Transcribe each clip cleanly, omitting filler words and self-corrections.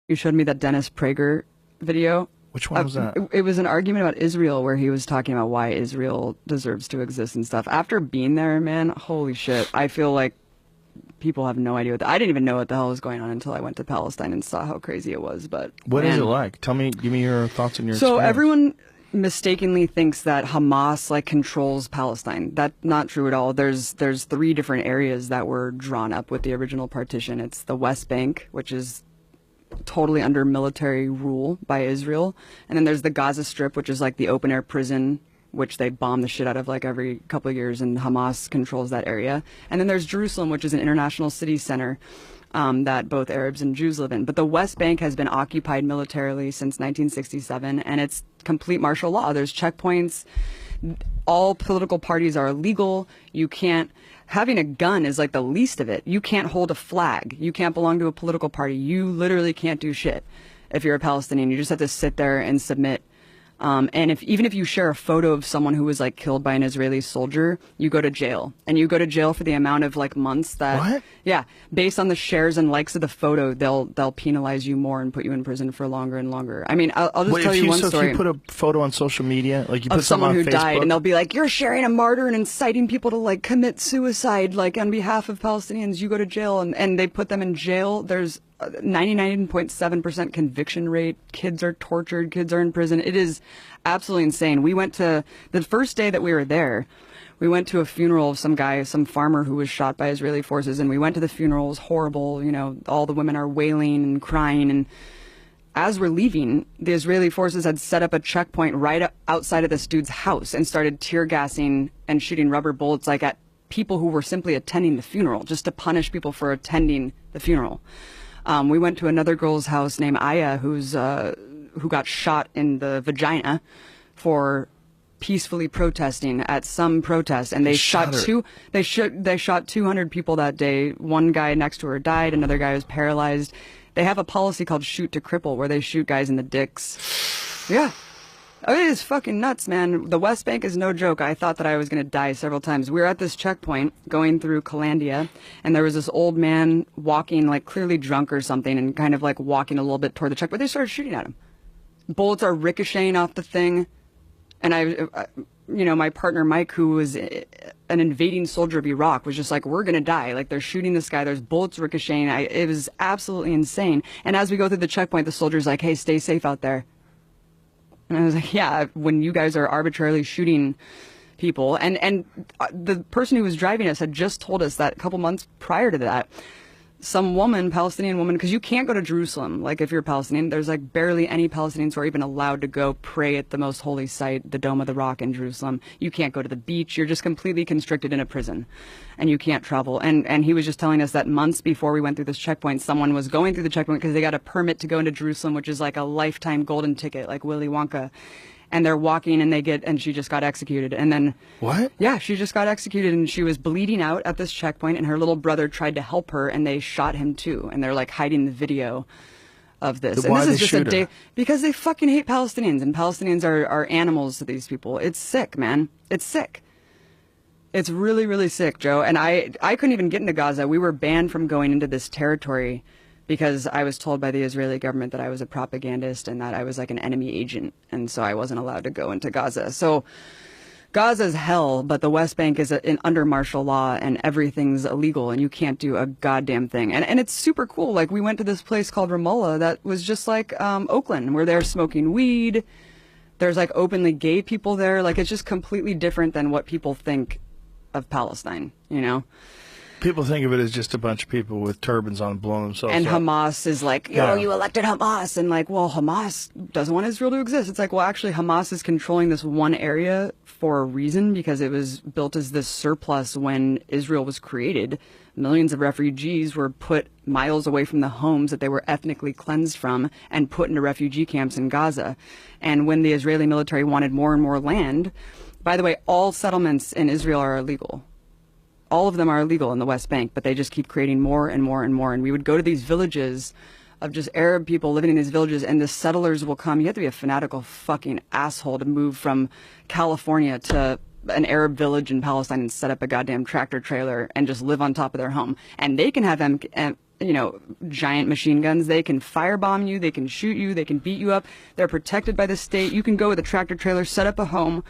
You showed me that Dennis Prager video. Which one was that? It was an argument about Israel where he was talking about why Israel deserves to exist and stuff. After being there, man, holy shit. I feel like people have no idea I didn't even know what the hell was going on until I went to Palestine and saw how crazy it was. But what man, is it like? Give me your thoughts and your So experience. everyone mistakenly thinks that Hamas like controls Palestine. That's not true at all. There's three different areas that were drawn up with the original partition. It's the West Bank, which is totally under military rule by Israel. And then there's the Gaza Strip, which is like the open air prison, which they bomb the shit out of like every couple of years, and Hamas controls that area. And then there's Jerusalem, which is an international city center that both Arabs and Jews live in. But the West Bank has been occupied militarily since 1967, and it's complete martial law. There's checkpoints. All political parties are illegal. You can't. Having a gun is like the least of it. You can't hold a flag. You can't belong to a political party. You literally can't do shit if you're a Palestinian. You just have to sit there and submit. And even if you share a photo of someone who was like killed by an Israeli soldier, you go to jail, and you go to jail for the amount of like months that, what? Yeah, based on the shares and likes of the photo, they'll penalize you more and put you in prison for longer and longer. I mean, I'll just tell you one story. If you put a photo on social media, like you put of someone who on Facebook, died, and they'll be like, you're sharing a martyr and inciting people to like commit suicide, like on behalf of Palestinians, you go to jail, and they put them in jail. There's 99.7% conviction rate. Kids are tortured. Kids are in prison. It is absolutely insane. We went to the first day that we were there. We went to a funeral of some guy, some farmer who was shot by Israeli forces, and we went to the funeral. It was horrible. You know, all the women are wailing and crying. And as we're leaving, the Israeli forces had set up a checkpoint right outside of this dude's house and started tear gassing and shooting rubber bullets like at people who were simply attending the funeral, just to punish people for attending the funeral. We went to another girl's house named Aya, who got shot in the vagina for peacefully protesting at some protest, and they shot 200 people that day. One guy next to her died. Another guy was paralyzed. They have a policy called shoot to cripple, where they shoot guys in the dicks. Yeah. Oh, it is fucking nuts, man. The West Bank is no joke. I thought that I was going to die several times. We were at this checkpoint going through Calandia, and there was this old man walking, like clearly drunk or something, and kind of like walking a little bit toward the checkpoint. They started shooting at him. Bullets are ricocheting off the thing. And you know, my partner Mike, who was an invading soldier of Iraq, was just like, we're going to die. Like, they're shooting this guy. There's bullets ricocheting. It was absolutely insane. And as we go through the checkpoint, the soldier's like, hey, stay safe out there. And I was like, yeah, when you guys are arbitrarily shooting people. And the person who was driving us had just told us that a couple months prior to that, some woman, Palestinian woman, because you can't go to Jerusalem. Like, if you're Palestinian, there's like barely any Palestinians who are even allowed to go pray at the most holy site, the Dome of the Rock in Jerusalem. You can't go to the beach. You're just completely constricted in a prison, and you can't travel. And he was just telling us that months before we went through this checkpoint, someone was going through the checkpoint because they got a permit to go into Jerusalem, which is like a lifetime golden ticket, like Willy Wonka. And they're walking, and she just got executed. And then what? Yeah, she just got executed, and she was bleeding out at this checkpoint, and her little brother tried to help her, and they shot him too. And they're like hiding the video of this. Why and this is they just shoot her? Because they fucking hate Palestinians, and Palestinians are animals to these people. It's sick, man. It's sick. It's really, really sick, Joe. And I couldn't even get into Gaza. We were banned from going into this territory because I was told by the Israeli government that I was a propagandist and that I was like an enemy agent. And so I wasn't allowed to go into Gaza. So Gaza's hell, but the West Bank is under martial law, and everything's illegal, and you can't do a goddamn thing. And it's super cool. Like, we went to this place called Ramallah that was just like Oakland, where they're smoking weed. There's like openly gay people there. Like, it's just completely different than what people think of Palestine, you know? People think of it as just a bunch of people with turbans on blowing themselves and up. Hamas is like, yo, you elected Hamas. And like, well, Hamas doesn't want Israel to exist. It's like, well, actually, Hamas is controlling this one area for a reason, because it was built as this surplus when Israel was created. Millions of refugees were put miles away from the homes that they were ethnically cleansed from and put into refugee camps in Gaza. And when the Israeli military wanted more and more land, by the way, all settlements in Israel are illegal. All of them are illegal in the West Bank, but they just keep creating more and more and more. And we would go to these villages of just Arab people living in these villages, and the settlers will come. You have to be a fanatical fucking asshole to move from California to an Arab village in Palestine and set up a goddamn tractor trailer and just live on top of their home. And they can have giant machine guns. They can firebomb you, they can shoot you, they can beat you up. They're protected by the state. You can go with a tractor trailer, set up a home.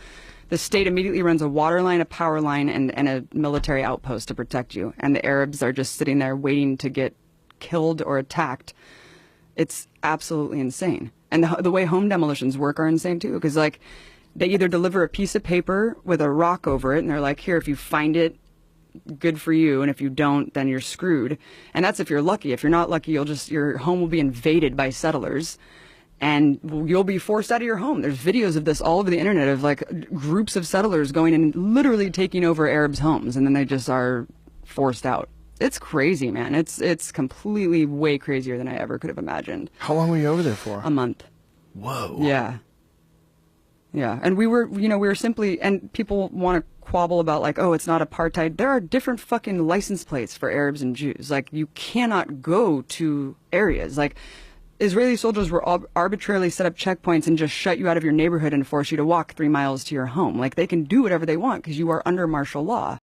The state immediately runs a water line, a power line, and a military outpost to protect you. And the Arabs are just sitting there waiting to get killed or attacked. It's absolutely insane. And the way home demolitions work are insane too, because like they either deliver a piece of paper with a rock over it, and they're like, here, if you find it, good for you, and if you don't, then you're screwed. And that's if you're lucky. If you're not lucky, your home will be invaded by settlers, and you'll be forced out of your home. There's videos of this all over the internet of like groups of settlers going and literally taking over Arabs' homes, and then they just are forced out. It's crazy, man. It's completely way crazier than I ever could have imagined. How long were you over there for? A month. Whoa. Yeah. Yeah. And we were simply, and people want to quabble about like, oh, it's not apartheid. There are different fucking license plates for Arabs and Jews. Like, you cannot go to areas. Like, Israeli soldiers were arbitrarily set up checkpoints and just shut you out of your neighborhood and force you to walk 3 miles to your home. Like, they can do whatever they want because you are under martial law.